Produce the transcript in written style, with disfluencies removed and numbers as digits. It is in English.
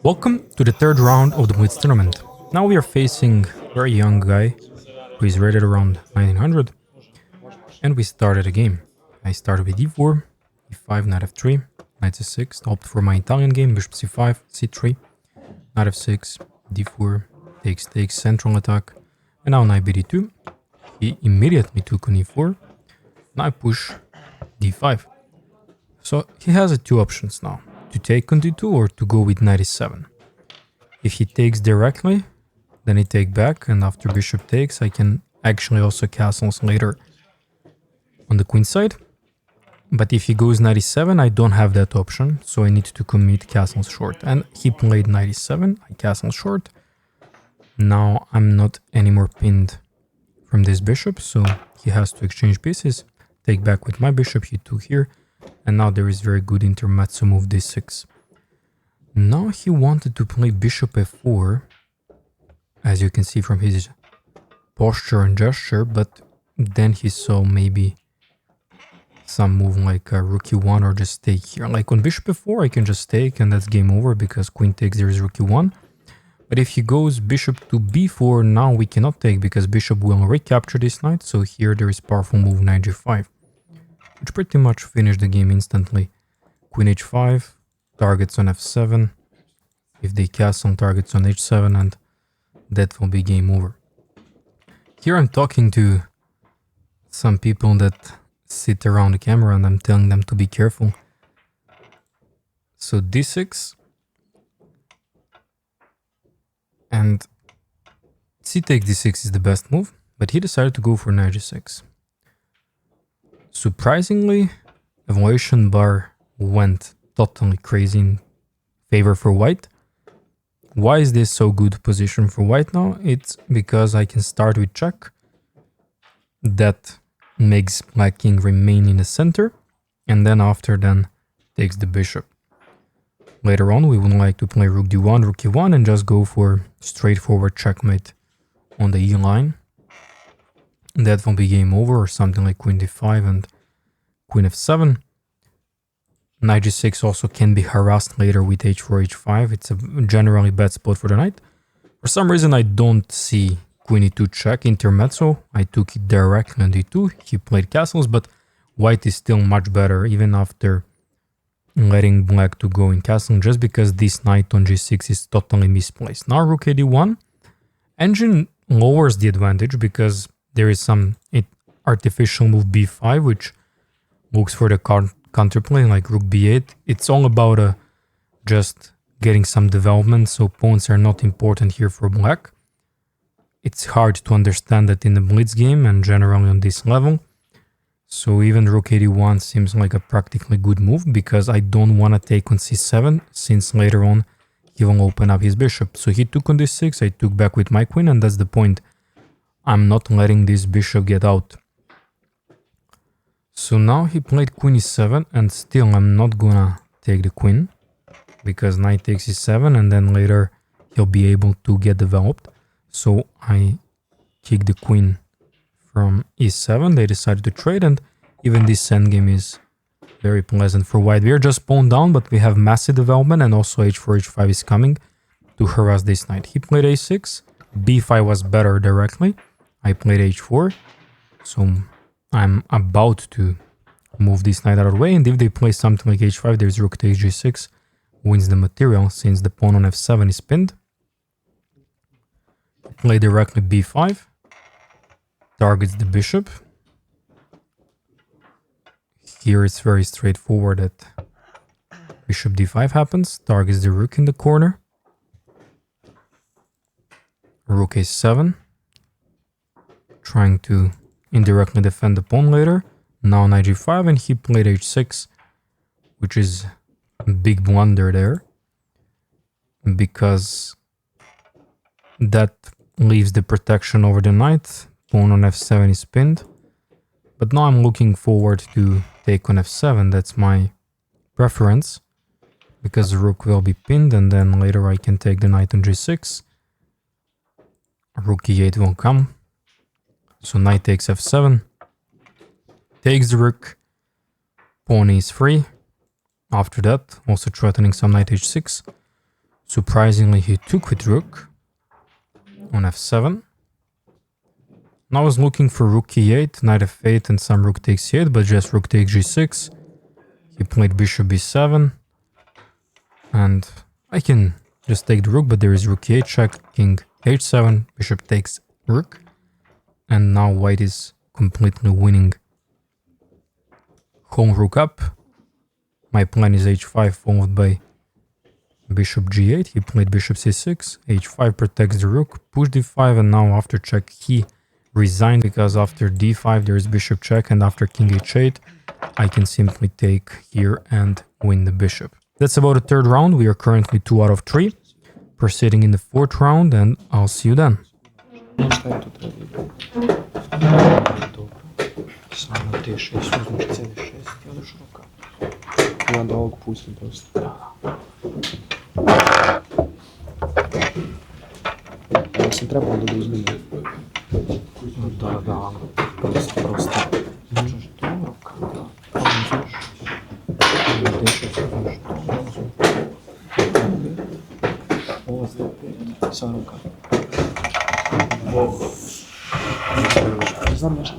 Welcome to the third round of the Blitz tournament. Now we are facing a very young guy who is rated around 1900, and we started a game. I started with d4, e5, knight f3, knight c6, opted for my Italian game, bishop c5, c3, knight f6, d4, takes, central attack, and now knight bd2. He immediately took on e4, knight push, d5. So he has two options now, to take on d2 or to go with knight e7. If he takes directly, then I take back, and after bishop takes, I can actually also castles later on the queen side. But if he goes knight e7, I don't have that option, so I need to commit castles short. And he played knight e7, I castle short. Now I'm not anymore pinned from this bishop, so he has to exchange pieces. Take back with my bishop, he took here, and now there is very good intermezzo move d6. Now he wanted to play bishop f4, as you can see from his posture and gesture, but then he saw maybe some move like a rook e1 or just take here. Like on bishop f4 I can just take and that's game over because queen takes, there is rook e1. But if he goes bishop to b4, now we cannot take because bishop will recapture this knight, so here there is powerful move knight g5, which pretty much finished the game instantly. Queen h5, targets on f7, if they castle targets on h7, and that will be game over. Here I'm talking to some people that sit around the camera and I'm telling them to be careful. So d6 and c takes d6 is the best move, but he decided to go for knight g6. Surprisingly, evaluation bar went totally crazy in favor for white. Why is this so good position for white now? It's because I can start with check. That makes black king remain in the center, and then after then takes the bishop. Later on we would like to play rook d1, rook e1, and just go for straightforward checkmate on the e line. That will be game over, or something like queen d5 and queen f7. Knight g6 also can be harassed later with h4, h5. It's a generally bad spot for the knight. For some reason I don't see queen e2 check intermezzo. I took it directly on d2. He played castles, but white is still much better even after letting black to go in castle, just because this knight on g6 is totally misplaced. Now rook ad1. Engine lowers the advantage because there is some artificial move b5 which looks for the counterplay like rook b8. It's all about just getting some development, so pawns are not important here for black. It's hard to understand that in the blitz game and generally on this level. So even rook ad1 seems like a practically good move because I don't want to take on c7 since later on he will open up his bishop. So he took on d6, I took back with my queen, and that's the point. I'm not letting this bishop get out. So now he played queen e7, and still I'm not gonna take the queen because knight takes e7 and then later he'll be able to get developed. So I kick the queen from e7. They decided to trade, and even this endgame is very pleasant for white. We are just pawn down, but we have massive development, and also h4, h5 is coming to harass this knight. He played a6, b5 was better directly. I played h4, so I'm about to move this knight out of the way, and if they play something like h5, there's rook takes g6, wins the material since the pawn on f7 is pinned. Play directly b5, targets the bishop. Here it's very straightforward that bishop d5 happens, targets the rook in the corner. Rook a7, trying to indirectly defend the pawn later. Now knight g5, and he played h6, which is a big blunder there because that leaves the protection over the knight. Pawn on f7 is pinned, but now I'm looking forward to take on f7. That's my preference because the rook will be pinned, and then later I can take the knight on g6. Rook e8 will come, so knight takes f7, takes the rook, pawn is free. After that, also threatening some knight h6. Surprisingly, he took with rook on f7. Now I was looking for rook e8, knight f8, and some rook takes e8, but just rook takes g6. He played bishop b7. And I can just take the rook, but there is rook e8 check, king h7, bishop takes rook. And now white is completely winning. Home rook up. My plan is h5 followed by bishop g8. He played bishop c6. h5 protects the rook. Push d5, and now after check he resigned because after d5 there is bishop check, and after king h8 I can simply take here and win the bishop. That's about the third round. We are currently 2 out of 3. Proceeding in the fourth round, and I'll see you then. Надо лог пустим просто. Если треба, надо изменить. Да, просто. Можешь рука, да. Вся рука. Замеш.